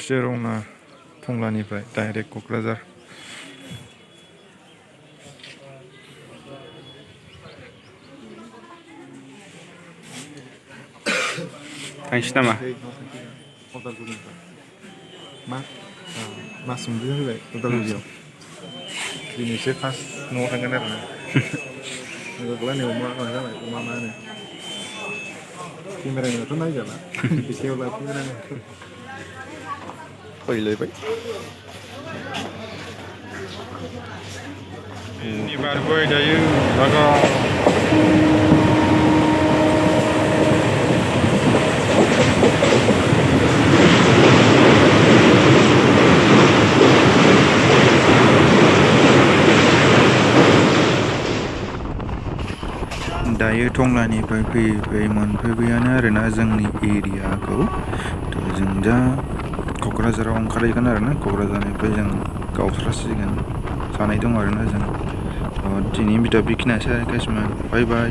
फारसे रौना टंलानिफ्राय डाइरेक्ट क'क्राझार। थांसै नामा? मास मोनब्रै फैबाय उदालगुरियाव। दिनैसो फार्स्ट न'आव थांगोन आरो ना। अमा जाबाय अमा मा होनो केमेरामेनाथ' नायजाला एसेयाव लाफिनगोन आङो। फैलायबाय बारबाय दायो दायो टंलानिफ्राय फैयै मोनफैबायानो आरोना जोंनि एरियाखौ। थ' जों दा क'क्राझाराव ओंखारहैगोन आरोना। क'क्राझारनिफ्राय जों गावस्रासिगोन जानाय दं आरोना जों। दिनैनि भिडिअ' बेखिनियानोसै गाइस। बाय बाय।